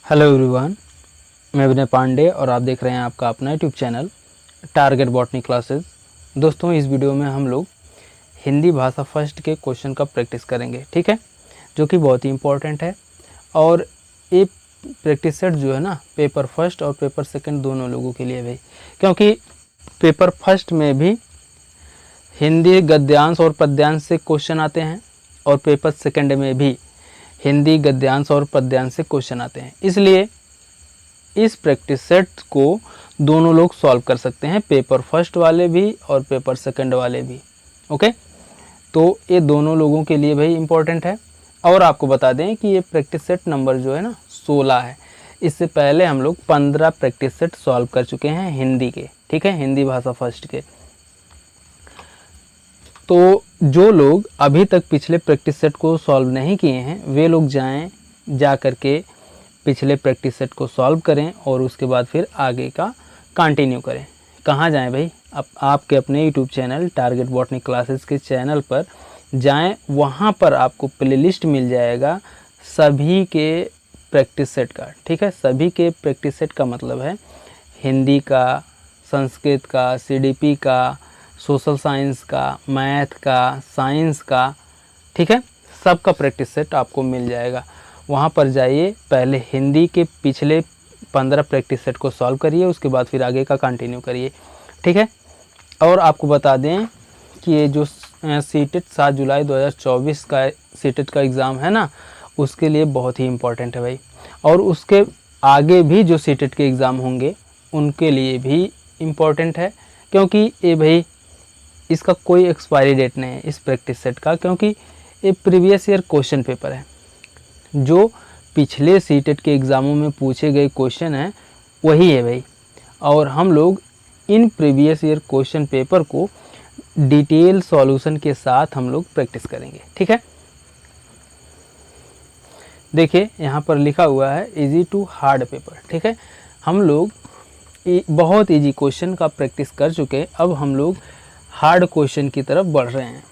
Hello everyone, मैं विनय पांडे और आप देख रहे हैं आपका अपना YouTube channel target botany classes. दोस्तों, इस वीडियो में हम लोग हिंदी भाषा फर्स्ट के क्वेश्चन का प्रैक्टिस करेंगे, ठीक है, जो कि बहुत ही इम्पोर्टेंट है। और ये प्रैक्टिस सेट जो है ना, पेपर फर्स्ट और पेपर सेकंड दोनों लोगों के लिए भाई, क्योंकि पेपर फर्स्ट में भी हिंदी गद्यांश और पद्यांश से क्वेश्चन आते हैं और पेपर सेकंड में भी हिंदी गद्यांश और पद्यांश से क्वेश्चन आते हैं। इसलिए इस प्रैक्टिस सेट को दोनों लोग सॉल्व कर सकते हैं, पेपर फर्स्ट वाले भी और पेपर सेकंड वाले भी। ओके, तो ये दोनों लोगों के लिए भाई इम्पोर्टेंट है। और आपको बता दें कि ये प्रैक्टिस सेट नंबर जो है ना 16 है। इससे पहले हम लोग 15 प्रैक्टिस सेट सॉल्व कर चुके हैं हिंदी के, ठीक है, हिंदी भाषा फर्स्ट के। तो जो लोग अभी तक पिछले प्रैक्टिस सेट को सॉल्व नहीं किए हैं वे लोग जा करके पिछले प्रैक्टिस सेट को सॉल्व करें और उसके बाद फिर आगे का कंटिन्यू करें। कहाँ जाएं भाई? आपके अपने YouTube channel target botany classes के चैनल पर जाएं, वहाँ पर आपको प्लेलिस्ट मिल जाएगा सभी के प्रैक्टिस सेट का, ठीक है। सभी के प्रैक्टिस सेट का मतलब है हिंदी का, संस्कृत का, सीडीपी का, सोशल साइंस का, मैथ का, साइंस का, ठीक है, सबका प्रैक्टिस सेट आपको मिल जाएगा। वहाँ पर जाइए, पहले हिंदी के पिछले 15 प्रैक्टिस सेट को सॉल्व करिए, उसके बाद फिर आगे का कंटिन्यू करिए, ठीक है। और आपको बता दें कि ये जो सीटेट 7 जुलाई 2024 का सीटेट का एग्ज़ाम है ना, उसके लिए बहुत ही इम्पोर्टेंट है भाई। और उसके आगे भी जो सीटेट के एग्ज़ाम होंगे उनके लिए भी इम्पोर्टेंट है, क्योंकि ये भाई इसका कोई एक्सपायरी डेट नहीं है इस प्रैक्टिस सेट का, क्योंकि ये प्रीवियस ईयर क्वेश्चन पेपर है। जो पिछले सीटेट के एग्ज़ामों में पूछे गए क्वेश्चन हैं वही है भाई। और हम लोग in previous year question paper को डिटेल सॉल्यूशन के साथ हम लोग प्रैक्टिस करेंगे, ठीक है। देखिए यहाँ पर लिखा हुआ है इजी टू हार्ड पेपर, ठीक है। हम लोग बहुत इजी क्वेश्चन का प्रैक्टिस कर चुके, अब हम लोग हार्ड क्वेश्चन की तरफ बढ़ रहे हैं।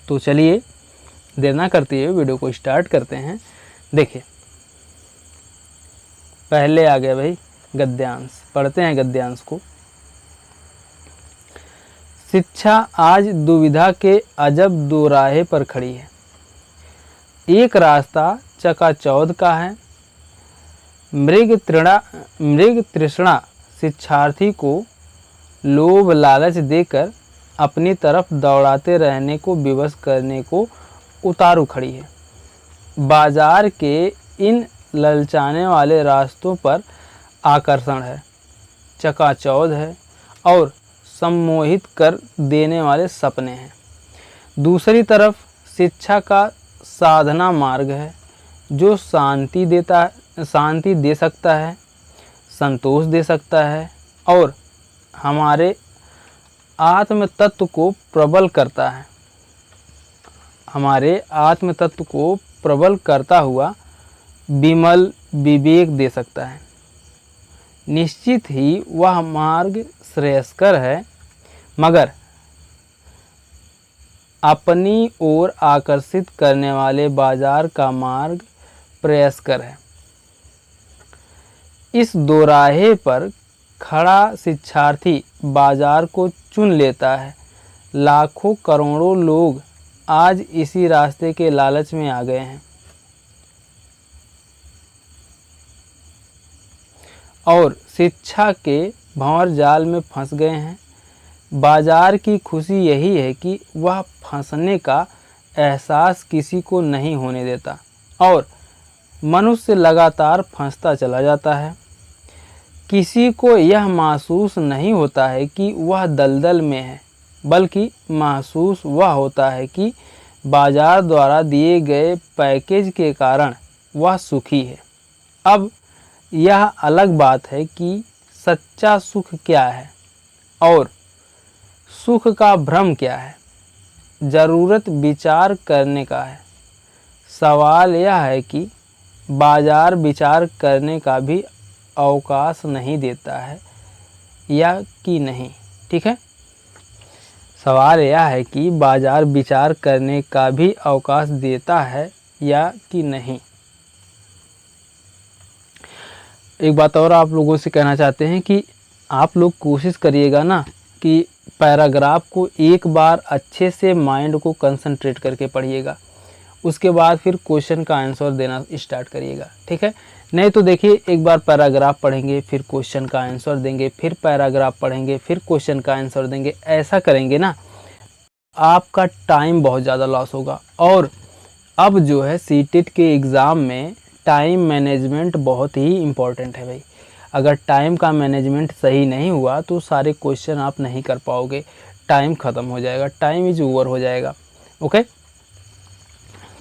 तो चलिए देर ना करते हुए वीडियो को स्टार्ट करते हैं। देखिए पहले आ गया भाई गद्यांश, पढ़ते हैं गद्यांश को। शिक्षा आज दुविधा के अजब दोराहे पर खड़ी है। एक रास्ता चकाचौंध का है, मृग तृष्णा शिक्षार्थी को लोभ लालच देकर अपनी तरफ दौड़ाते रहने को विवश करने को उतारू खड़ी है। बाजार के इन ललचाने वाले रास्तों पर आकर्षण है, चकाचौंध है और सम्मोहित कर देने वाले सपने हैं। दूसरी तरफ शिक्षा का साधना मार्ग है, जो शांति दे सकता है, संतोष दे सकता है और हमारे आत्म तत्व को प्रबल करता है। हमारे आत्म तत्व को प्रबल करता हुआ विमल विवेक दे सकता है। निश्चित ही वह मार्ग श्रेयस्कर है, मगर अपनी ओर आकर्षित करने वाले बाजार का मार्ग प्रयासकर है। इस दोराहे पर खड़ा शिक्षार्थी बाजार को चुन लेता है। लाखों करोड़ों लोग आज इसी रास्ते के लालच में आ गए हैं और शिक्षा के भंवर जाल में फंस गए हैं। बाजार की खुशी यही है कि वह फंसने का एहसास किसी को नहीं होने देता और मनुष्य लगातार फंसता चला जाता है। किसी को यह महसूस नहीं होता है कि वह दलदल में है, बल्कि महसूस वह होता है कि बाजार द्वारा दिए गए पैकेज के कारण वह सुखी है। अब यह अलग बात है कि सच्चा सुख क्या है और सुख का भ्रम क्या है। ज़रूरत विचार करने का है। सवाल यह है कि बाजार विचार करने का भी अवकाश नहीं देता है या कि नहीं, ठीक है। सवाल यह है कि बाजार विचार करने का भी अवकाश देता है या कि नहीं। एक बात और आप लोगों से कहना चाहते हैं कि आप लोग कोशिश करिएगा ना कि पैराग्राफ को एक बार अच्छे से माइंड को कंसंट्रेट करके पढ़िएगा, उसके बाद फिर क्वेश्चन का आंसर देना स्टार्ट करिएगा, ठीक है। नहीं तो देखिए, एक बार पैराग्राफ पढ़ेंगे, फिर क्वेश्चन का आंसर देंगे, फिर पैराग्राफ पढ़ेंगे, फिर क्वेश्चन का आंसर देंगे, ऐसा करेंगे ना आपका टाइम बहुत ज़्यादा लॉस होगा। और अब जो है सीटेट के एग्ज़ाम में टाइम मैनेजमेंट बहुत ही इम्पॉर्टेंट है भाई। अगर टाइम का मैनेजमेंट सही नहीं हुआ तो सारे क्वेश्चन आप नहीं कर पाओगे, टाइम ख़त्म हो जाएगा, टाइम इज ओवर हो जाएगा। ओके,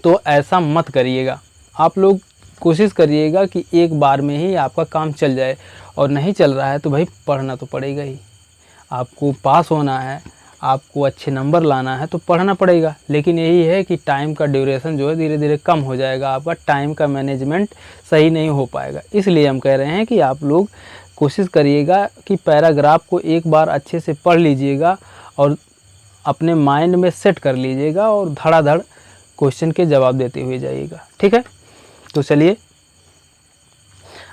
तो ऐसा मत करिएगा, आप लोग कोशिश करिएगा कि एक बार में ही आपका काम चल जाए। और नहीं चल रहा है तो भाई पढ़ना तो पड़ेगा ही, आपको पास होना है, आपको अच्छे नंबर लाना है तो पढ़ना पड़ेगा। लेकिन यही है कि टाइम का ड्यूरेशन जो है धीरे धीरे कम हो जाएगा, आपका टाइम का मैनेजमेंट सही नहीं हो पाएगा। इसलिए हम कह रहे हैं कि आप लोग कोशिश करिएगा कि पैराग्राफ को एक बार अच्छे से पढ़ लीजिएगा और अपने माइंड में सेट कर लीजिएगा और धड़ाधड़ क्वेश्चन के जवाब देते हुए जाइएगा, ठीक है। तो चलिए,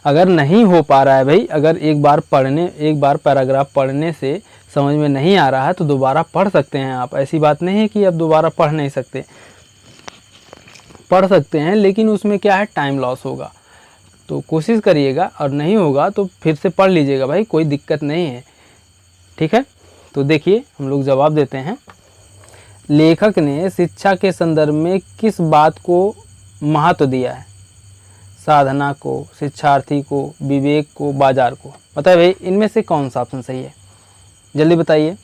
अगर नहीं हो पा रहा है भाई, अगर एक बार पैराग्राफ पढ़ने से समझ में नहीं आ रहा है तो दोबारा पढ़ सकते हैं आप। ऐसी बात नहीं है कि अब दोबारा पढ़ नहीं सकते, पढ़ सकते हैं, लेकिन उसमें क्या है, टाइम लॉस होगा। तो कोशिश करिएगा, और नहीं होगा तो फिर से पढ़ लीजिएगा भाई, कोई दिक्कत नहीं है, ठीक है। तो देखिए, हम लोग जवाब देते हैं। लेखक ने शिक्षा के संदर्भ में किस बात को महत्व दिया है? साधना को, शिक्षार्थी को, विवेक को, बाजार को। बताइए भाई, इनमें से कौन सा ऑप्शन सही है, जल्दी बताइए।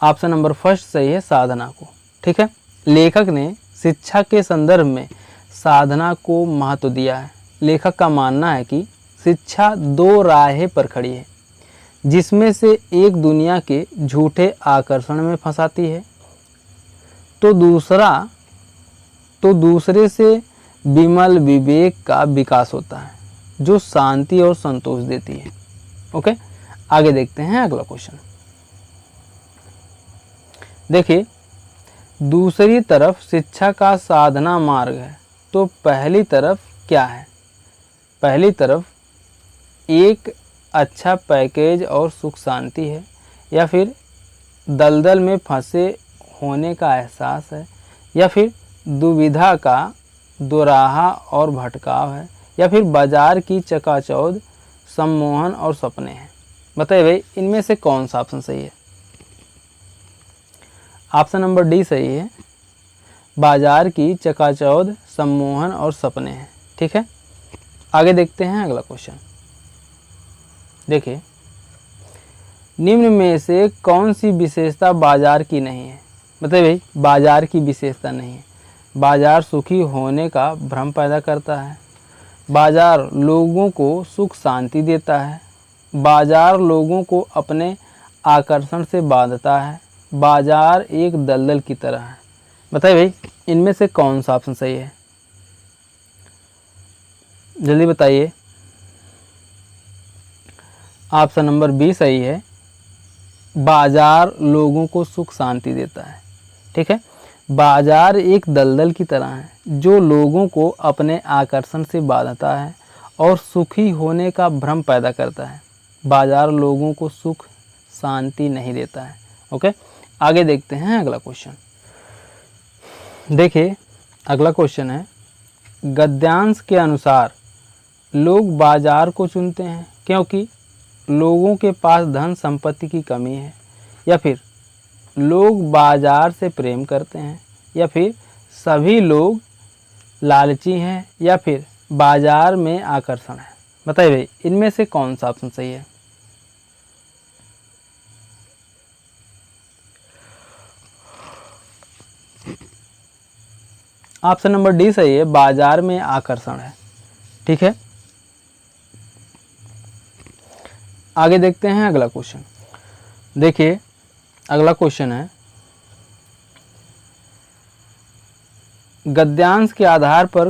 ऑप्शन नंबर फर्स्ट सही है, साधना को, ठीक है। लेखक ने शिक्षा के संदर्भ में साधना को महत्व दिया है। लेखक का मानना है कि शिक्षा दो राहें पर खड़ी है, जिसमें से एक दुनिया के झूठे आकर्षण में फंसाती है तो दूसरे से विमल विवेक का विकास होता है, जो शांति और संतोष देती है। ओके, आगे देखते हैं अगला क्वेश्चन। देखिए, दूसरी तरफ शिक्षा का साधना मार्ग है, तो पहली तरफ क्या है? पहली तरफ एक अच्छा पैकेज और सुख शांति है, या फिर दलदल में फंसे होने का एहसास है, या फिर दुविधा का दोराहा और भटकाव है, या फिर बाजार की चकाचौंध, सम्मोहन और सपने हैं। बताइए भाई, इनमें से कौन सा ऑप्शन सही है? ऑप्शन नंबर डी सही है, बाजार की चकाचौंध, सम्मोहन और सपने हैं, ठीक है। आगे देखते हैं अगला क्वेश्चन। देखिए, निम्न में से कौन सी विशेषता बाजार की नहीं है? बताइए भाई, बाजार की विशेषता नहीं है। बाजार सुखी होने का भ्रम पैदा करता है, बाजार लोगों को सुख शांति देता है, बाजार लोगों को अपने आकर्षण से बांधता है, बाजार एक दलदल की तरह है। बताइए भाई, इनमें से कौन सा ऑप्शन सही है? जल्दी बताइए। ऑप्शन नंबर बी सही है, बाजार लोगों को सुख शांति देता है, ठीक है। बाजार एक दलदल की तरह है, जो लोगों को अपने आकर्षण से बांधता है और सुखी होने का भ्रम पैदा करता है। बाजार लोगों को सुख शांति नहीं देता है। ओके, आगे देखते हैं अगला क्वेश्चन। देखिए, अगला क्वेश्चन है, गद्यांश के अनुसार लोग बाजार को चुनते हैं क्योंकि लोगों के पास धन संपत्ति की कमी है, या फिर लोग बाजार से प्रेम करते हैं, या फिर सभी लोग लालची हैं, या फिर बाजार में आकर्षण है। बताइए भाई, इनमें से कौन सा ऑप्शन सही है? ऑप्शन नंबर डी सही है, बाजार में आकर्षण है, ठीक है। आगे देखते हैं अगला क्वेश्चन। देखिए, अगला क्वेश्चन है, गद्यांश के आधार पर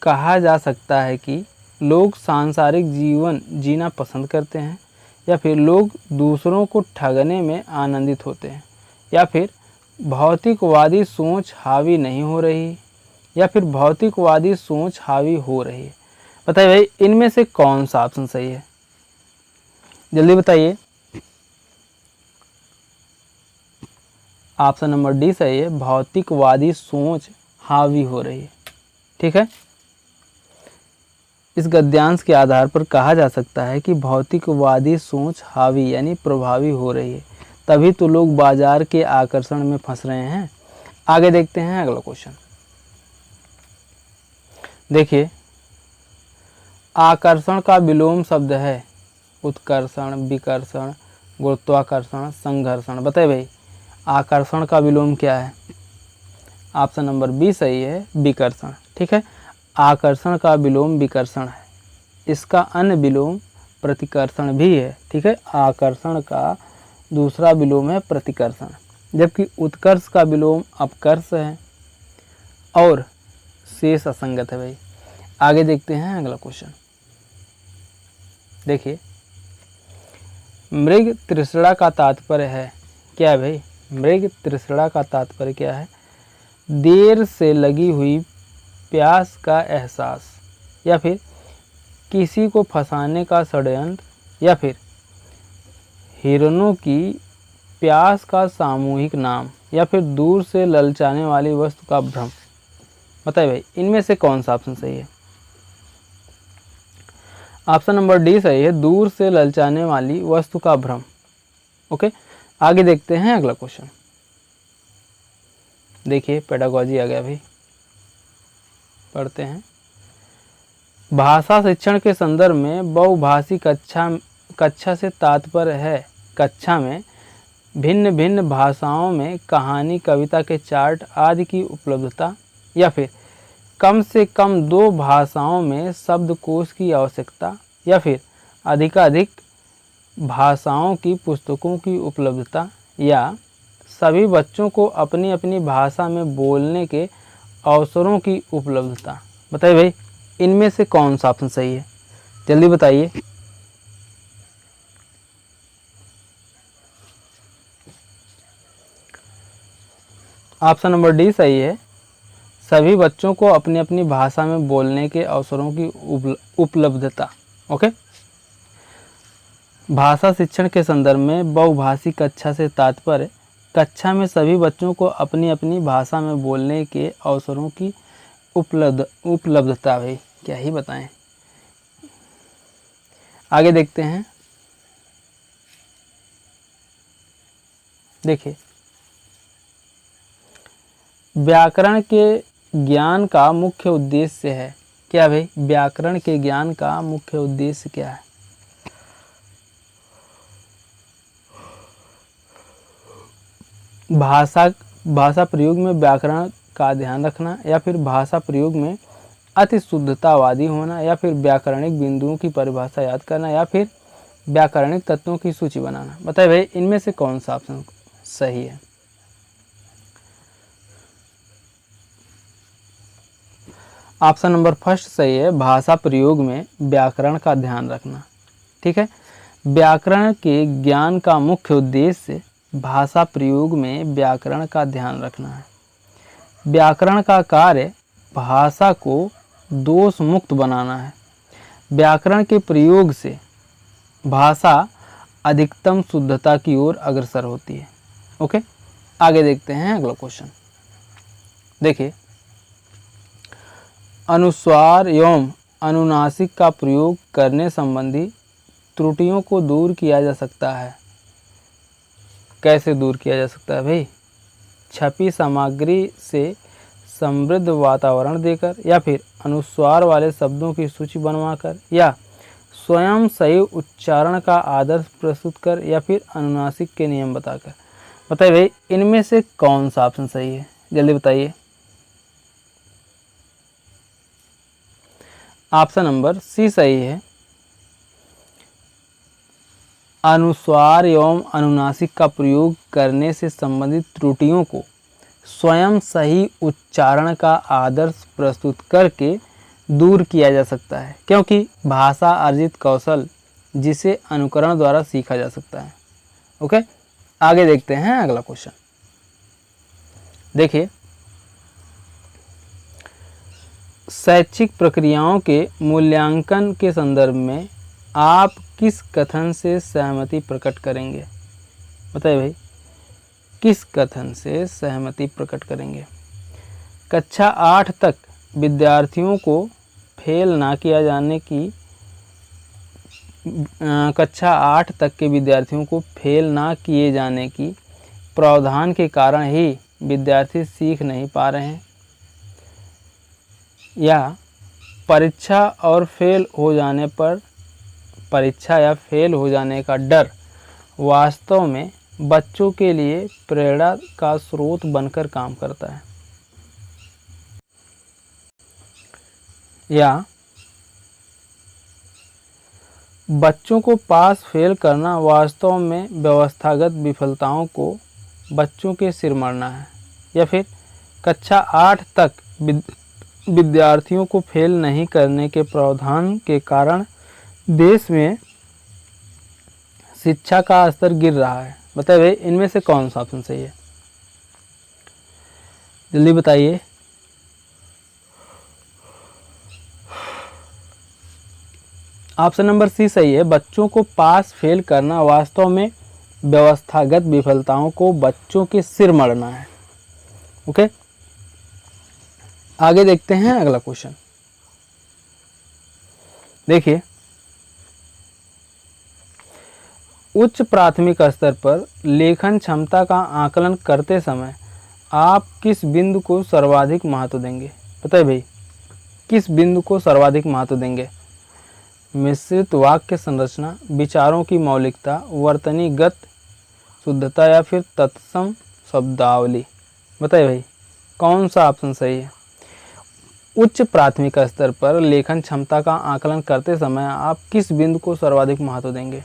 कहा जा सकता है कि लोग सांसारिक जीवन जीना पसंद करते हैं, या फिर लोग दूसरों को ठगने में आनंदित होते हैं, या फिर भौतिकवादी सोच हावी नहीं हो रही, या फिर भौतिकवादी सोच हावी हो रही है। बताइए भाई इनमें से कौन सा ऑप्शन सही है, जल्दी बताइए। ऑप्शन नंबर डी सही है, भौतिकवादी सोच हावी हो रही है। ठीक है, इस गद्यांश के आधार पर कहा जा सकता है कि भौतिकवादी सोच हावी यानी प्रभावी हो रही है, तभी तो लोग बाजार के आकर्षण में फंस रहे हैं। आगे देखते हैं अगला क्वेश्चन। देखिए, आकर्षण का विलोम शब्द है उत्कर्षण, विकर्षण, गुरुत्वाकर्षण, संघर्षण। बताइए भाई आकर्षण का विलोम क्या है? ऑप्शन नंबर बी सही है, विकर्षण। ठीक है, आकर्षण का विलोम विकर्षण है, इसका अन्य विलोम प्रतिकर्षण भी है। ठीक है, आकर्षण का दूसरा विलोम है प्रतिकर्षण, जबकि उत्कर्ष का विलोम अपकर्ष है और शेष असंगत है। भाई आगे देखते हैं अगला क्वेश्चन। देखिए, मृग तृष्णा का तात्पर्य है क्या है? भाई मृग तृष्णा का तात्पर्य क्या है? देर से लगी हुई प्यास का एहसास, या फिर किसी को फंसाने का षड्यंत्र, या फिर हिरणों की प्यास का सामूहिक नाम, या फिर दूर से ललचाने वाली वस्तु का भ्रम। बताइए भाई इनमें से कौन सा ऑप्शन सही है? ऑप्शन नंबर डी सही है, दूर से ललचाने वाली वस्तु का भ्रम। ओके, आगे देखते हैं अगला क्वेश्चन। देखिए पेडागोजी आ गया भाई, पढ़ते हैं। भाषा शिक्षण के संदर्भ में बहुभाषी कक्षा से तात्पर्य है कक्षा में भिन्न भिन्न भाषाओं में कहानी, कविता के चार्ट आदि की उपलब्धता, या फिर कम से कम 2 भाषाओं में शब्दकोश की आवश्यकता, या फिर अधिकाधिक भाषाओं की पुस्तकों की उपलब्धता, या सभी बच्चों को अपनी अपनी भाषा में बोलने के अवसरों की उपलब्धता। बताइए भाई इनमें से कौन सा ऑप्शन सही है, जल्दी बताइए। ऑप्शन नंबर डी सही है, सभी बच्चों को अपनी अपनी भाषा में बोलने के अवसरों की उपलब्धता। ओके, भाषा शिक्षण के संदर्भ में बहुभाषी कक्षा से तात्पर्य कक्षा में सभी बच्चों को अपनी अपनी भाषा में बोलने के अवसरों की उपलब्धता। भाई क्या ही बताएं। आगे देखते हैं। देखिए, व्याकरण के ज्ञान का मुख्य उद्देश्य है क्या? भाई व्याकरण के ज्ञान का मुख्य उद्देश्य क्या है? भाषा प्रयोग में व्याकरण का ध्यान रखना, या फिर भाषा प्रयोग में अति शुद्धतावादी होना, या फिर व्याकरणिक बिंदुओं की परिभाषा याद करना, या फिर व्याकरणिक तत्वों की सूची बनाना। बताइए भाई इनमें से कौन सा ऑप्शन सही है? ऑप्शन नंबर फर्स्ट सही है, भाषा प्रयोग में व्याकरण का ध्यान रखना। ठीक है, व्याकरण के ज्ञान का मुख्य उद्देश्य भाषा प्रयोग में व्याकरण का ध्यान रखना है। व्याकरण का कार्य भाषा को दोष मुक्त बनाना है। व्याकरण के प्रयोग से भाषा अधिकतम शुद्धता की ओर अग्रसर होती है। ओके, आगे देखते हैं अगला क्वेश्चन। देखिए, अनुस्वार एवं अनुनासिक का प्रयोग करने संबंधी त्रुटियों को दूर किया जा सकता है। कैसे दूर किया जा सकता है भाई? छपी सामग्री से समृद्ध वातावरण देकर, या फिर अनुस्वार वाले शब्दों की सूची बनवाकर, या स्वयं सही उच्चारण का आदर्श प्रस्तुत कर, या फिर अनुनासिक के नियम बताकर। बताइए भाई इनमें से कौन सा ऑप्शन सही है, जल्दी बताइए। ऑप्शन नंबर सी सही है, अनुस्वार एवं अनुनासिक का प्रयोग करने से संबंधित त्रुटियों को स्वयं सही उच्चारण का आदर्श प्रस्तुत करके दूर किया जा सकता है, क्योंकि भाषा अर्जित कौशल जिसे अनुकरण द्वारा सीखा जा सकता है। ओके, आगे देखते हैं अगला क्वेश्चन। देखिए, शैक्षिक प्रक्रियाओं के मूल्यांकन के संदर्भ में आप किस कथन से सहमति प्रकट करेंगे? बताइए भाई, किस कथन से सहमति प्रकट करेंगे? कक्षा 8 तक विद्यार्थियों को फेल ना किया जाने की कक्षा 8 तक के विद्यार्थियों को फेल ना किए जाने की प्रावधान के कारण ही विद्यार्थी सीख नहीं पा रहे हैं, या परीक्षा या फेल हो जाने का डर वास्तव में बच्चों के लिए प्रेरणा का स्रोत बनकर काम करता है, या बच्चों को पास फेल करना वास्तव में व्यवस्थागत विफलताओं को बच्चों के सिर मरना है, या फिर कक्षा 8 तक विद्यार्थियों को फेल नहीं करने के प्रावधान के कारण देश में शिक्षा का स्तर गिर रहा है। बताइए भाई, इनमें से कौन सा ऑप्शन सही है? जल्दी बताइए। ऑप्शन नंबर सी सही है। बच्चों को पास फेल करना वास्तव में व्यवस्थागत विफलताओं को बच्चों के सिर मरना है। ओके, आगे देखते हैं अगला क्वेश्चन। देखिए, उच्च प्राथमिक स्तर पर लेखन क्षमता का आकलन करते समय आप किस बिंदु को सर्वाधिक महत्व देंगे? बताइए भाई, किस बिंदु को सर्वाधिक महत्व देंगे? मिश्रित वाक्य संरचना, विचारों की मौलिकता, वर्तनीगत शुद्धता, या फिर तत्सम शब्दावली? बताइए भाई, कौन सा ऑप्शन सही है? उच्च प्राथमिक स्तर पर लेखन क्षमता का आकलन करते समय आप किस बिंदु को सर्वाधिक महत्व देंगे?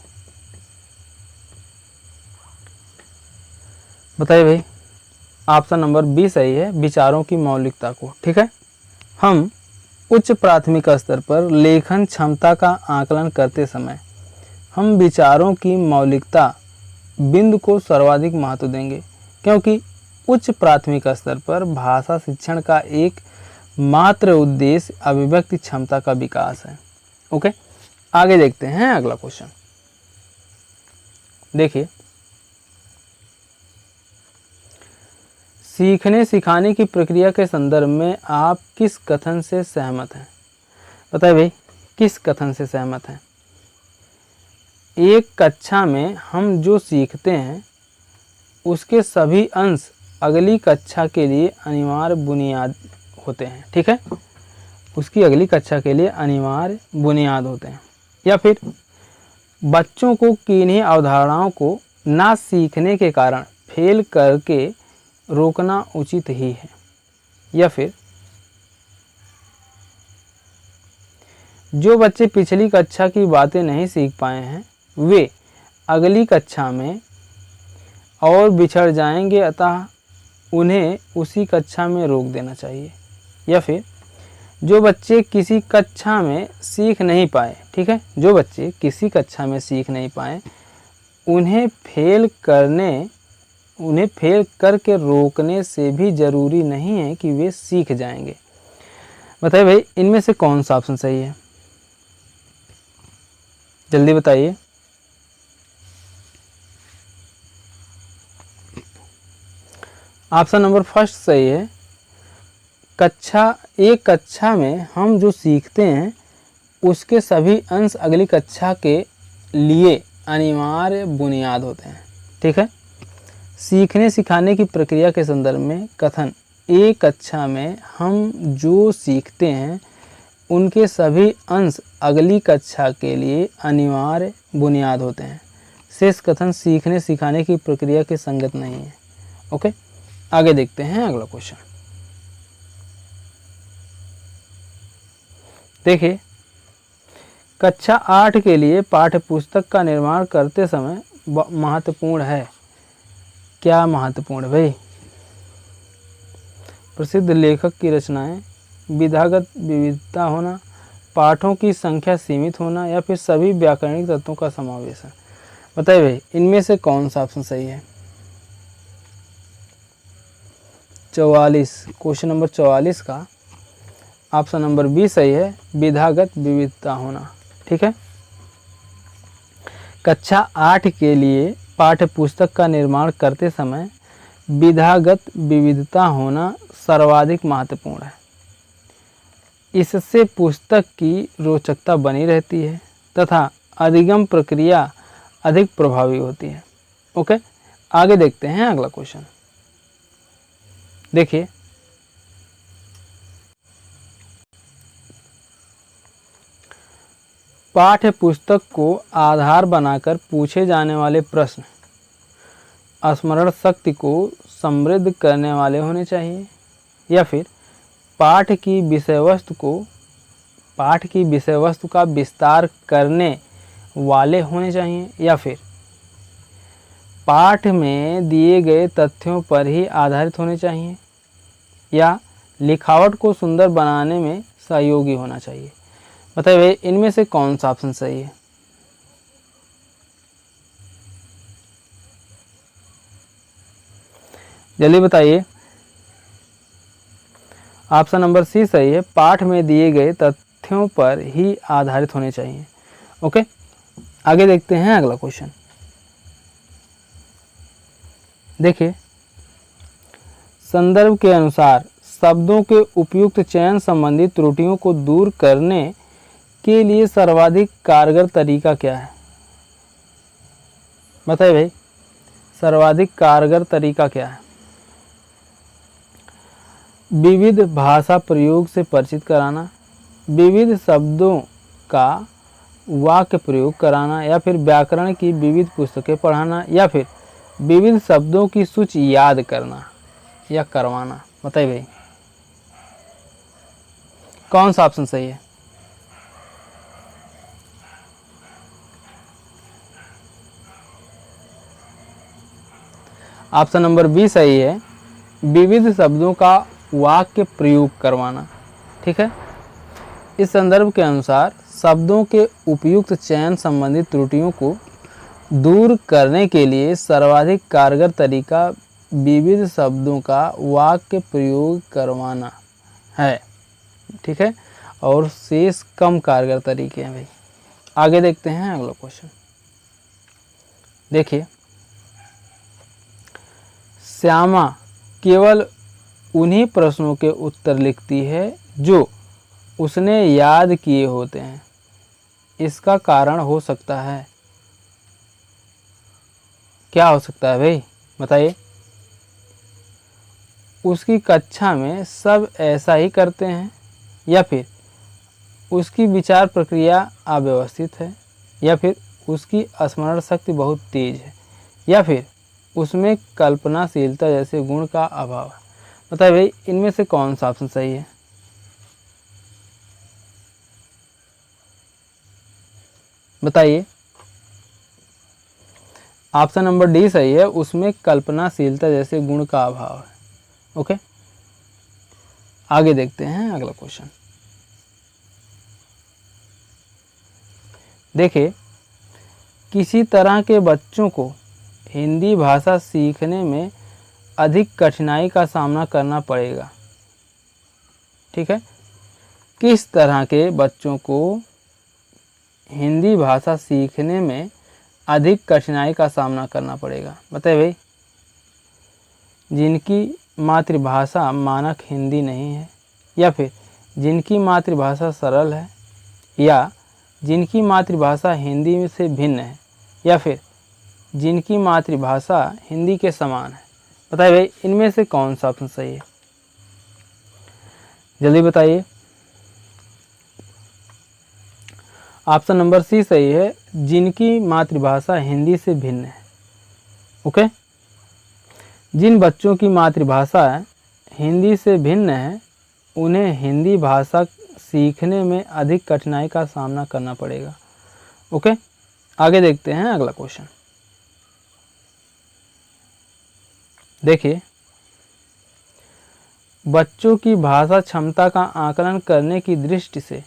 बताइए भाई। ऑप्शन नंबर बी सही है, विचारों की मौलिकता को। ठीक है, हम उच्च प्राथमिक स्तर पर लेखन क्षमता का आकलन करते समय हम विचारों की मौलिकता बिंदु को सर्वाधिक महत्व देंगे, क्योंकि उच्च प्राथमिक स्तर पर भाषा शिक्षण का एक मात्र उद्देश्य अभिव्यक्ति क्षमता का विकास है। ओके, आगे देखते हैं अगला क्वेश्चन। देखिए, सीखने सिखाने की प्रक्रिया के संदर्भ में आप किस कथन से सहमत हैं? बताइए भाई, किस कथन से सहमत हैं? एक कक्षा में हम जो सीखते हैं उसके सभी अंश अगली कक्षा के लिए अनिवार्य बुनियाद होते हैं। ठीक है, उसकी अगली कक्षा के लिए अनिवार्य बुनियाद होते हैं। या फिर बच्चों को किन्हीं अवधारणाओं को ना सीखने के कारण फेल करके रोकना उचित ही है। या फिर जो बच्चे पिछली कक्षा की बातें नहीं सीख पाए हैं वे अगली कक्षा में और बिछड़ जाएंगे, अतः उन्हें उसी कक्षा में रोक देना चाहिए। या फिर जो बच्चे किसी कक्षा में सीख नहीं पाए, ठीक है, जो बच्चे किसी कक्षा में सीख नहीं पाए उन्हें फेल करके रोकने से भी जरूरी नहीं है कि वे सीख जाएंगे। बताइए भाई, इनमें से कौन सा ऑप्शन सही है? जल्दी बताइए। ऑप्शन नंबर फर्स्ट सही है। एक कक्षा में हम जो सीखते हैं उसके सभी अंश अगली कक्षा के लिए अनिवार्य बुनियाद होते हैं। ठीक है, सीखने सिखाने की प्रक्रिया के संदर्भ में कथन एक कक्षा में हम जो सीखते हैं उनके सभी अंश अगली कक्षा के लिए अनिवार्य बुनियाद होते हैं। शेष कथन सीखने सिखाने की प्रक्रिया के संगत नहीं है। ओके, आगे देखते हैं अगला क्वेश्चन। देखिए, कक्षा 8 के लिए पाठ्य पुस्तक का निर्माण करते समय महत्वपूर्ण है। क्या महत्वपूर्ण भाई? प्रसिद्ध लेखक की रचनाएं, विधागत विविधता होना, पाठों की संख्या सीमित होना, या फिर सभी व्याकरणिक तत्वों का समावेश है। बताइए भाई, इनमें से कौन सा ऑप्शन सही है? 44, क्वेश्चन नंबर 44 का ऑप्शन नंबर बी सही है, विधागत विविधता होना। ठीक है। कक्षा 8 के लिए पाठ्य पुस्तक का निर्माण करते समय विधागत विविधता होना सर्वाधिक महत्वपूर्ण है। इससे पुस्तक की रोचकता बनी रहती है तथा अधिगम प्रक्रिया अधिक प्रभावी होती है। ओके, आगे देखते हैं अगला क्वेश्चन। देखिए, पाठ्य पुस्तक को आधार बनाकर पूछे जाने वाले प्रश्न स्मरण शक्ति को समृद्ध करने वाले होने चाहिए, या फिर पाठ की विषय वस्तु का विस्तार करने वाले होने चाहिए, या फिर पाठ में दिए गए तथ्यों पर ही आधारित होने चाहिए, या लिखावट को सुंदर बनाने में सहयोगी होना चाहिए। बताइए इनमें से कौन सा ऑप्शन सही है? जल्दी बताइए। ऑप्शन नंबर सी सही है, पाठ में दिए गए तथ्यों पर ही आधारित होने चाहिए। ओके, आगे देखते हैं अगला क्वेश्चन। देखिए, संदर्भ के अनुसार शब्दों के उपयुक्त चयन संबंधी त्रुटियों को दूर करने के लिए सर्वाधिक कारगर तरीका क्या है? बताइए भाई, सर्वाधिक कारगर तरीका क्या है? विविध भाषा प्रयोग से परिचित कराना, विविध शब्दों का वाक्य प्रयोग कराना, या फिर व्याकरण की विविध पुस्तकें पढ़ाना, या फिर विविध शब्दों की सूची याद करना या करवाना। बताइए भाई कौन सा ऑप्शन सही है? ऑप्शन नंबर बी सही है, विविध शब्दों का वाक्य प्रयोग करवाना। ठीक है। इस संदर्भ के अनुसार शब्दों के उपयुक्त चयन संबंधी त्रुटियों को दूर करने के लिए सर्वाधिक कारगर तरीका विविध शब्दों का वाक्य प्रयोग करवाना है। ठीक है, और शेष कम कारगर तरीके हैं भाई। आगे देखते हैं अगला क्वेश्चन। देखिए, श्यामा केवल उन्हीं प्रश्नों के उत्तर लिखती है जो उसने याद किए होते हैं। इसका कारण हो सकता है, क्या हो सकता है भाई? बताइए। उसकी कक्षा में सब ऐसा ही करते हैं, या फिर उसकी विचार प्रक्रिया अव्यवस्थित है, या फिर उसकी स्मरण शक्ति बहुत तेज है, या फिर उसमें कल्पनाशीलता जैसे गुण का अभाव है। बताइए भाई इनमें से कौन सा ऑप्शन सही है? बताइए। ऑप्शन नंबर डी सही है, उसमें कल्पनाशीलता जैसे गुण का अभाव है। ओके, आगे देखते हैं अगला क्वेश्चन। देखिए, किसी तरह के बच्चों को हिंदी भाषा सीखने में अधिक कठिनाई का सामना करना पड़ेगा। ठीक है, किस तरह के बच्चों को हिंदी भाषा सीखने में अधिक कठिनाई का सामना करना पड़ेगा? बताइए भाई। जिनकी मातृभाषा मानक हिंदी नहीं है, या फिर जिनकी मातृभाषा सरल है, या जिनकी मातृभाषा हिंदी से भिन्न है, या फिर जिनकी मातृभाषा हिंदी के समान है। बताइए भाई इनमें से कौन सा ऑप्शन सही है? जल्दी बताइए। ऑप्शन नंबर सी सही है, जिनकी मातृभाषा हिंदी से भिन्न है। ओके, जिन बच्चों की मातृभाषा हिंदी से भिन्न है उन्हें हिंदी भाषा सीखने में अधिक कठिनाई का सामना करना पड़ेगा। ओके, आगे देखते हैं अगला क्वेश्चन। देखिए, बच्चों की भाषा क्षमता का आकलन करने की दृष्टि से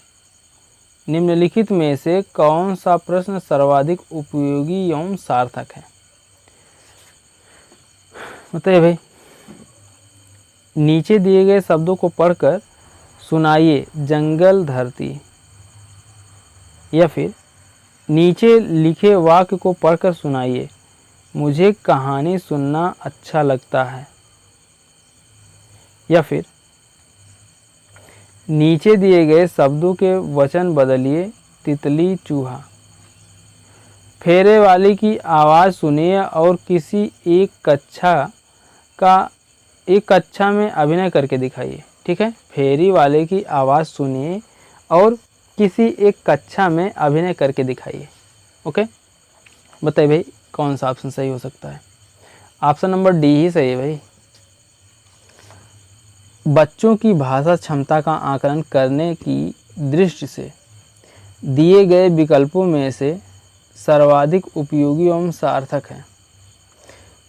निम्नलिखित में से कौन सा प्रश्न सर्वाधिक उपयोगी एवं सार्थक है? बताइए भाई। नीचे दिए गए शब्दों को पढ़कर सुनाइए जंगल धरती, या फिर नीचे लिखे वाक्य को पढ़कर सुनाइए मुझे कहानी सुनना अच्छा लगता है, या फिर नीचे दिए गए शब्दों के वचन बदलिए तितली चूहा। फेरे वाली की आवाज़ सुनिए और किसी एक कक्षा में अभिनय करके दिखाइए। ठीक है, फेरी वाले की आवाज़ सुनिए और किसी एक कक्षा में अभिनय करके दिखाइए। ओके, बताइए भाई कौन सा ऑप्शन सही हो सकता है? ऑप्शन नंबर डी ही सही है भाई। बच्चों की भाषा क्षमता का आकलन करने की दृष्टि से दिए गए विकल्पों में से सर्वाधिक उपयोगी एवं सार्थक है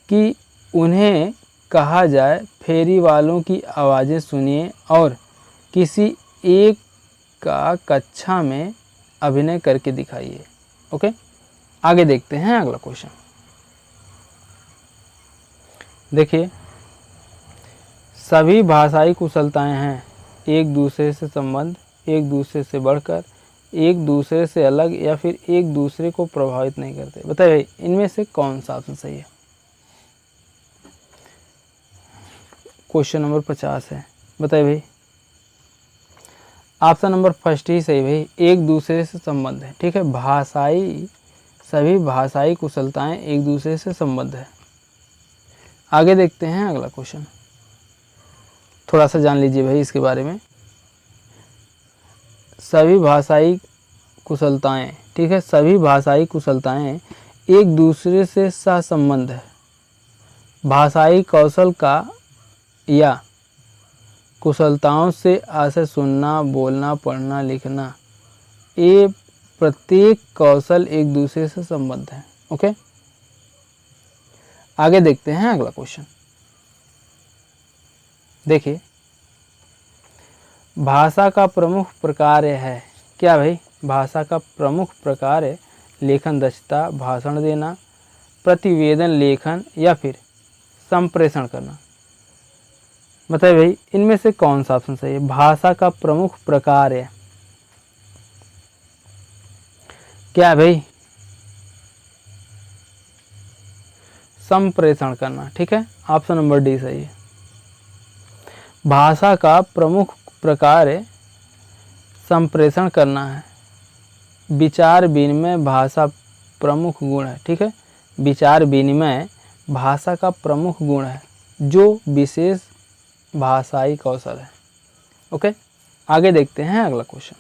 कि उन्हें कहा जाए फेरी वालों की आवाज़ें सुनिए और किसी एक का कक्षा में अभिनय करके दिखाइए। ओके, आगे देखते हैं अगला क्वेश्चन। देखिए, सभी भाषाई कुशलताएं हैं एक दूसरे से संबंध, एक दूसरे से बढ़कर, एक दूसरे से अलग या फिर एक दूसरे को प्रभावित नहीं करते। बताइए भाई इनमें से कौन सा ऑप्शन सही है? क्वेश्चन नंबर 50 है। बताइए भाई ऑप्शन नंबर फर्स्ट ही सही भाई, एक दूसरे से संबंध है। ठीक है, सभी भाषाई कुशलताएं एक दूसरे से संबंध है। आगे देखते हैं अगला क्वेश्चन, थोड़ा सा जान लीजिए भाई इसके बारे में। सभी भाषाई कुशलताएं, ठीक है, सभी भाषाई कुशलताएं एक दूसरे से सहसंबंध है। भाषाई कौशल का या कुशलताओं से आशय सुनना, बोलना, पढ़ना, लिखना, ये प्रत्येक कौशल एक दूसरे से संबद्ध है। ओके, आगे देखते हैं अगला क्वेश्चन। देखिए, भाषा का प्रमुख प्रकार है क्या भाई? भाषा का प्रमुख प्रकार है लेखन दक्षता, भाषण देना, प्रतिवेदन लेखन या फिर संप्रेषण करना। बताइए भाई इनमें से कौन सा ऑप्शन सही है? भाषा का प्रमुख प्रकार है क्या भाई? संप्रेषण करना। ठीक है, ऑप्शन नंबर डी सही है। भाषा का प्रमुख प्रकार है संप्रेषण करना है। विचार विनिमय भाषा प्रमुख गुण है। ठीक है, विचार विनिमय भाषा का प्रमुख गुण है जो विशेष भाषाई कौशल है। ओके, आगे देखते हैं अगला क्वेश्चन।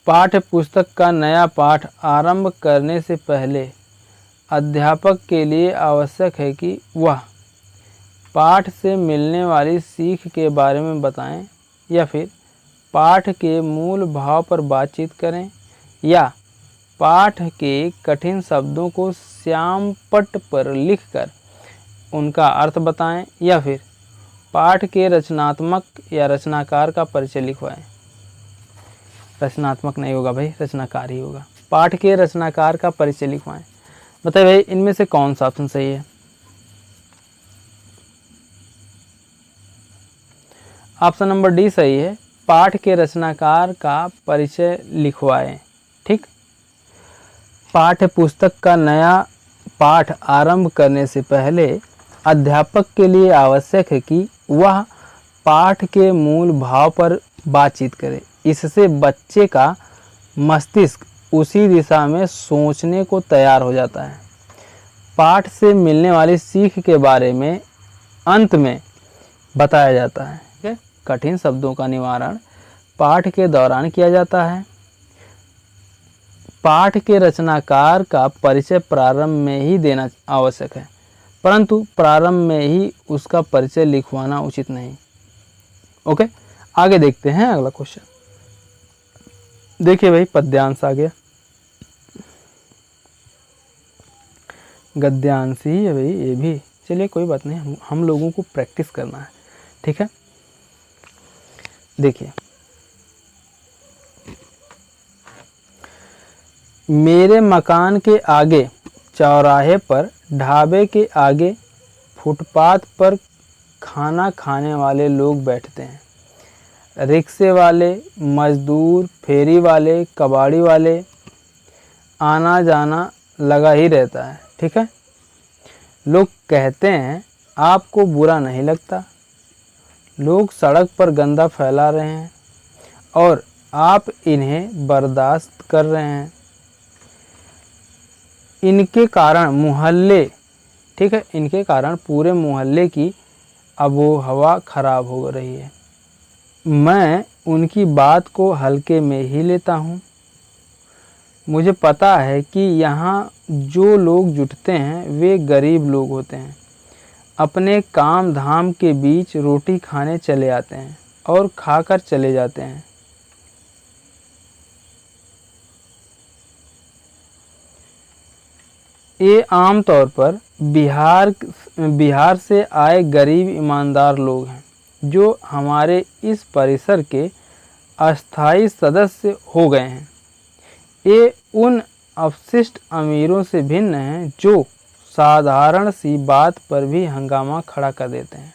पाठ्य पुस्तक का नया पाठ आरंभ करने से पहले अध्यापक के लिए आवश्यक है कि वह पाठ से मिलने वाली सीख के बारे में बताएं या फिर पाठ के मूल भाव पर बातचीत करें, या पाठ के कठिन शब्दों को श्यामपट्ट पर लिखकर उनका अर्थ बताएं, या फिर पाठ के रचनात्मक या रचनाकार का परिचय लिखवाएं। रचनात्मक नहीं होगा भाई, रचनाकार ही होगा। पाठ के रचनाकार का परिचय लिखवाएं। बताइए भाई इनमें से कौन सा ऑप्शन सही है? ऑप्शन नंबर डी सही है, पाठ के रचनाकार का परिचय लिखवाएं। ठीक, पाठ्य पुस्तक का नया पाठ आरंभ करने से पहले अध्यापक के लिए आवश्यक है कि वह पाठ के मूल भाव पर बातचीत करे। इससे बच्चे का मस्तिष्क उसी दिशा में सोचने को तैयार हो जाता है। पाठ से मिलने वाली सीख के बारे में अंत में बताया जाता है। कठिन शब्दों का निवारण पाठ के दौरान किया जाता है। पाठ के रचनाकार का परिचय प्रारंभ में ही देना आवश्यक है, परंतु प्रारंभ में ही उसका परिचय लिखवाना उचित नहीं। ओके, आगे देखते हैं अगला क्वेश्चन। देखिए भाई पद्यांश आ गया, गद्यांश ही है भाई ये भी। चलिए कोई बात नहीं, हम लोगों को प्रैक्टिस करना है। ठीक है, देखिए, मेरे मकान के आगे चौराहे पर ढाबे के आगे फुटपाथ पर खाना खाने वाले लोग बैठते हैं। रिक्शे वाले, मजदूर, फेरी वाले, कबाड़ी वाले, आना जाना लगा ही रहता है। ठीक है। लोग कहते हैं आपको बुरा नहीं लगता। लोग सड़क पर गंदा फैला रहे हैं और आप इन्हें बर्दाश्त कर रहे हैं। इनके कारण मोहल्ले, ठीक है, इनके कारण पूरे मोहल्ले की आबो हवा खराब हो रही है। मैं उनकी बात को हल्के में ही लेता हूँ। मुझे पता है कि यहाँ जो लोग जुटते हैं वे गरीब लोग होते हैं। अपने काम धाम के बीच रोटी खाने चले आते हैं और खाकर चले जाते हैं। ये आम तौर पर बिहार से आए गरीब ईमानदार लोग हैं जो हमारे इस परिसर के अस्थायी सदस्य हो गए हैं। ये उन अपशिष्ट अमीरों से भिन्न हैं जो साधारण सी बात पर भी हंगामा खड़ा कर देते हैं।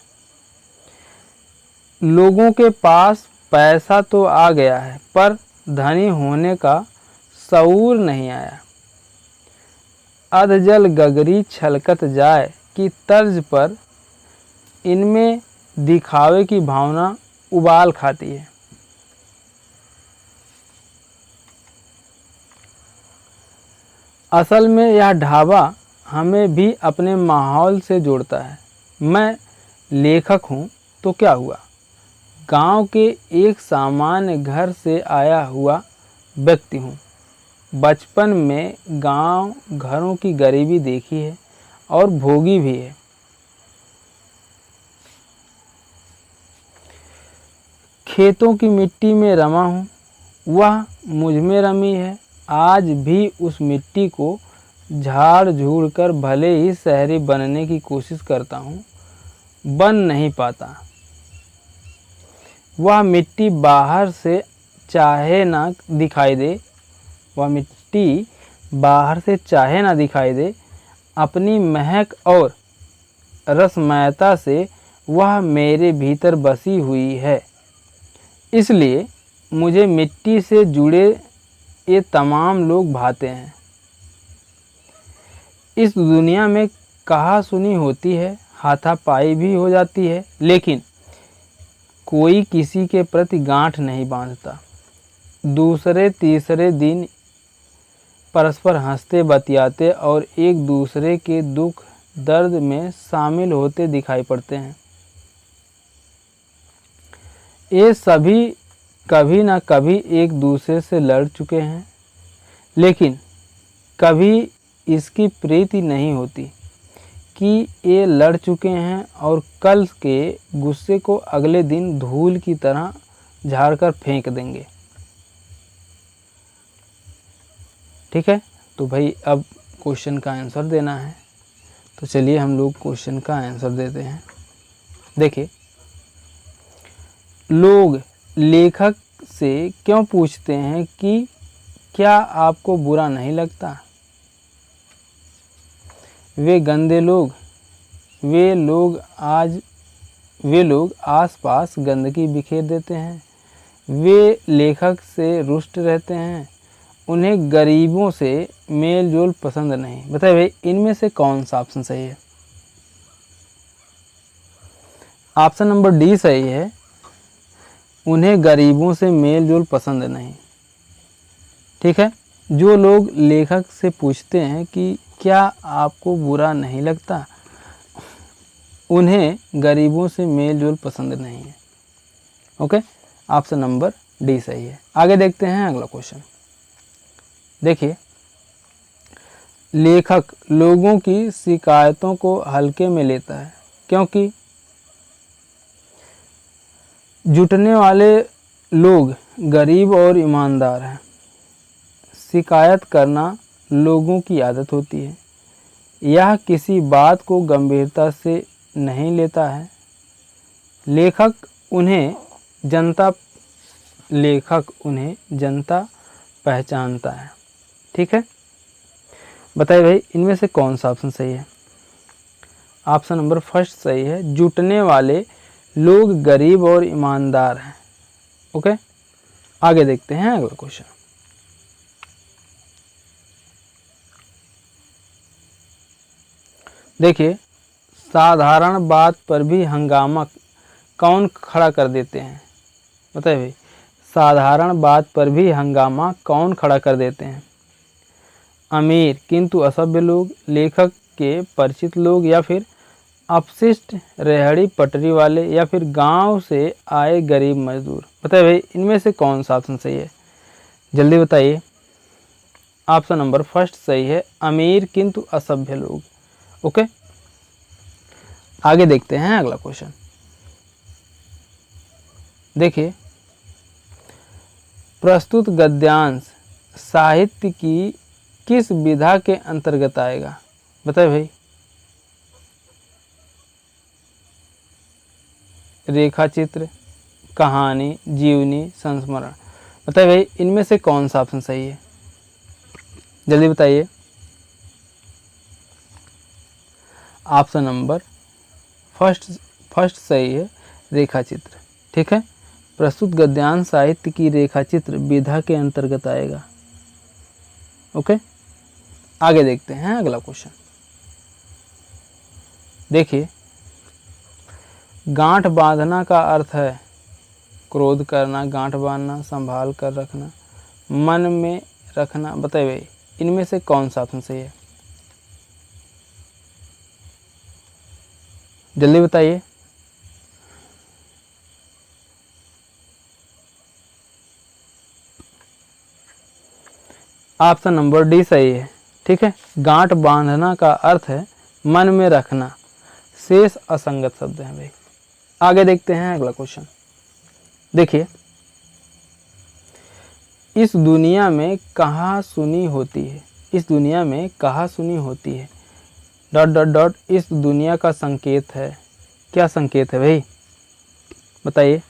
लोगों के पास पैसा तो आ गया है पर धनी होने का शऊर नहीं आया। अधजल गगरी छलकत जाए की तर्ज पर इनमें दिखावे की भावना उबाल खाती है। असल में यह ढाबा हमें भी अपने माहौल से जोड़ता है। मैं लेखक हूँ तो क्या हुआ, गांव के एक सामान्य घर से आया हुआ व्यक्ति हूँ। बचपन में गांव घरों की गरीबी देखी है और भोगी भी है। खेतों की मिट्टी में रमा हूँ, वह मुझ में रमी है। आज भी उस मिट्टी को झाड़ झूड़ कर भले ही शहरी बनने की कोशिश करता हूँ, बन नहीं पाता। वह मिट्टी बाहर से चाहे ना दिखाई दे, अपनी महक और रसमयता से वह मेरे भीतर बसी हुई है। इसलिए मुझे मिट्टी से जुड़े ये तमाम लोग भाते हैं। इस दुनिया में कहा सुनी होती है, हाथापाई भी हो जाती है, लेकिन कोई किसी के प्रति गांठ नहीं बांधता। दूसरे तीसरे दिन परस्पर हंसते बतियाते और एक दूसरे के दुख दर्द में शामिल होते दिखाई पड़ते हैं। ये सभी कभी ना कभी एक दूसरे से लड़ चुके हैं, लेकिन कभी इसकी प्रीति नहीं होती कि ये लड़ चुके हैं और कल के गुस्से को अगले दिन धूल की तरह झाड़कर फेंक देंगे। ठीक है, तो भाई अब क्वेश्चन का आंसर देना है, तो चलिए हम लोग क्वेश्चन का आंसर देते हैं। देखिए, लोग लेखक से क्यों पूछते हैं कि क्या आपको बुरा नहीं लगता? वे गंदे लोग, वे लोग आसपास गंदगी बिखेर देते हैं। वे लेखक से रुष्ट रहते हैं। उन्हें गरीबों से मेल जोल पसंद नहीं। बताइए भाई, इनमें से कौन सा ऑप्शन सही है? ऑप्शन नंबर डी सही है। उन्हें गरीबों से मेल जोल पसंद नहीं। ठीक है, जो लोग लेखक से पूछते हैं कि क्या आपको बुरा नहीं लगता, उन्हें गरीबों से मेल जोल पसंद नहीं है। ओके, ऑप्शन नंबर डी सही है। आगे देखते हैं अगला क्वेश्चन। देखिए, लेखक लोगों की शिकायतों को हल्के में लेता है क्योंकि जुटने वाले लोग गरीब और ईमानदार हैं। शिकायत करना लोगों की आदत होती है। यह किसी बात को गंभीरता से नहीं लेता है। लेखक उन्हें जनता पहचानता है। ठीक है, बताइए भाई, इनमें से कौन सा ऑप्शन सही है? ऑप्शन नंबर फर्स्ट सही है, जुटने वाले लोग गरीब और ईमानदार हैं। ओके, आगे देखते हैं अगला क्वेश्चन। देखिए, साधारण बात पर भी हंगामा कौन खड़ा कर देते हैं? बताइए भाई, साधारण बात पर भी हंगामा कौन खड़ा कर देते हैं? अमीर किंतु असभ्य लोग, लेखक के परिचित लोग, या फिर अपशिष्ट रेहड़ी पटरी वाले, या फिर गांव से आए गरीब मजदूर? बताइए भाई, इनमें से कौन सा ऑप्शन सही है? जल्दी बताइए। ऑप्शन नंबर फर्स्ट सही है, अमीर किंतु असभ्य लोग। ओके, आगे देखते हैं अगला क्वेश्चन। देखिए, प्रस्तुत गद्यांश साहित्य की किस विधा के अंतर्गत आएगा? बताइए भाई। रेखाचित्र, कहानी, जीवनी, संस्मरण? बताइए भाई, इनमें से कौन सा ऑप्शन सही है? जल्दी बताइए। ऑप्शन नंबर फर्स्ट सही है, रेखाचित्र। ठीक है, प्रस्तुत गद्यांश साहित्य की रेखाचित्र विधा के अंतर्गत आएगा। ओके, आगे देखते हैं अगला क्वेश्चन। देखिए, गांठ बांधना का अर्थ है क्रोध करना, गांठ बांधना, संभाल कर रखना, मन में रखना। बताइए भाई, इनमें से कौन सा ऑप्शन सही है? जल्दी बताइए। ऑप्शन नंबर डी सही है। ठीक है, गांठ बांधना का अर्थ है मन में रखना। शेष असंगत शब्द हैं भाई। आगे देखते हैं अगला क्वेश्चन। देखिए, इस दुनिया में कहाँ सुनी होती है? इस दुनिया में कहाँ सुनी होती है? डॉट डॉट डॉट इस दुनिया का संकेत है। क्या संकेत है भाई? बताइए।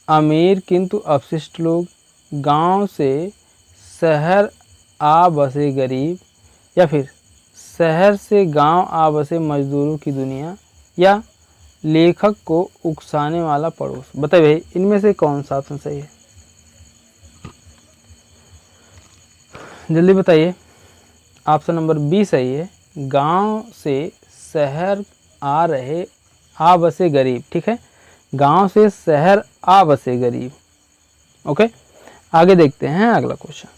अमीर किंतु अपशिष्ट लोग, गांव से शहर आ बसे गरीब, या फिर शहर से गांव आ बसे मजदूरों की दुनिया, या लेखक को उकसाने वाला पड़ोस? बताइए भाई, इनमें से कौन सा ऑप्शन सही है? जल्दी बताइए। ऑप्शन नंबर बी सही है, गांव से शहर आ बसे गरीब। ठीक है, गांव से शहर आ बसे गरीब। ओके, आगे देखते हैं अगला क्वेश्चन।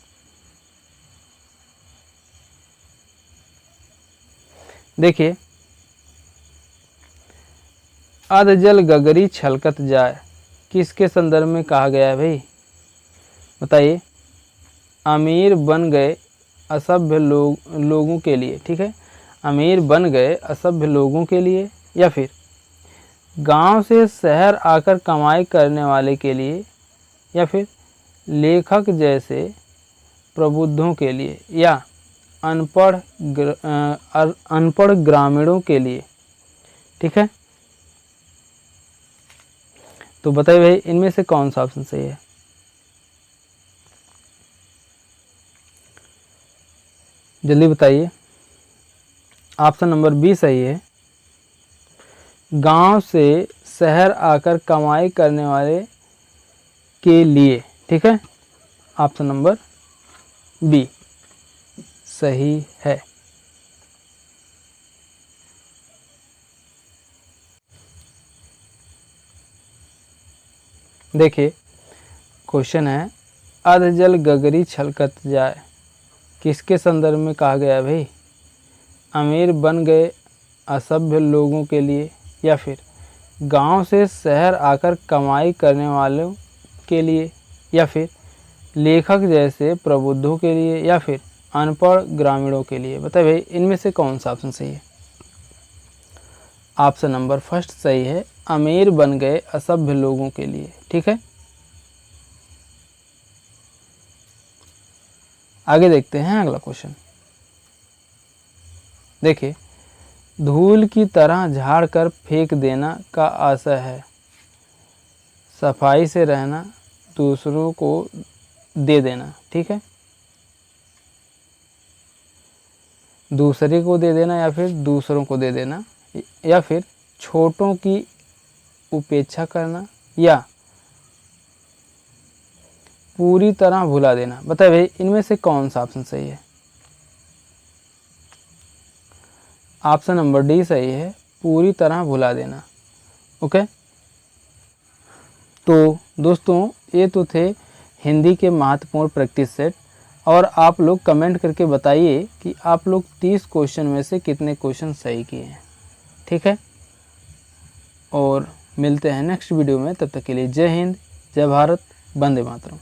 देखिए, अधजल गगरी छलकत जाए किसके संदर्भ में कहा गया है भाई? बताइए। अमीर बन गए असभ्य लोगों के लिए। ठीक है, अमीर बन गए असभ्य लोगों के लिए, या फिर गांव से शहर आकर कमाई करने वाले के लिए, या फिर लेखक जैसे प्रबुद्धों के लिए, या अनपढ़ ग्रामीणों के लिए? ठीक है, तो बताइए भाई, इनमें से कौन सा ऑप्शन सही है? जल्दी बताइए। ऑप्शन नंबर बी सही है, गांव से शहर आकर कमाई करने वाले के लिए। ठीक है, ऑप्शन नंबर बी सही है। देखिए, क्वेश्चन है, अधजल गगरी छलकत जाए किसके संदर्भ में कहा गया है भाई? अमीर बन गए असभ्य लोगों के लिए, या फिर गांव से शहर आकर कमाई करने वालों के लिए, या फिर लेखक जैसे प्रबुद्धों के लिए, या फिर अनपढ़ ग्रामीणों के लिए? बताइए भाई, इनमें से कौन सा ऑप्शन सही है? ऑप्शन नंबर फर्स्ट सही है, अमीर बन गए असभ्य लोगों के लिए। ठीक है, आगे देखते हैं अगला क्वेश्चन। देखिए, धूल की तरह झाड़ कर फेंक देना का आशय है सफाई से रहना, दूसरों को दे देना। ठीक है, दूसरे को दे देना या फिर दूसरों को दे देना, या फिर छोटों की उपेक्षा करना, या पूरी तरह भुला देना। बताइए भाई इनमें से कौन सा ऑप्शन सही है? ऑप्शन नंबर डी सही है, पूरी तरह भुला देना। ओके, तो दोस्तों ये तो थे हिंदी के महत्वपूर्ण प्रैक्टिस सेट। और आप लोग कमेंट करके बताइए कि आप लोग 30 क्वेश्चन में से कितने क्वेश्चन सही किए हैं। ठीक है, और मिलते हैं नेक्स्ट वीडियो में। तब तक के लिए जय हिंद, जय भारत, वंदे मातरम।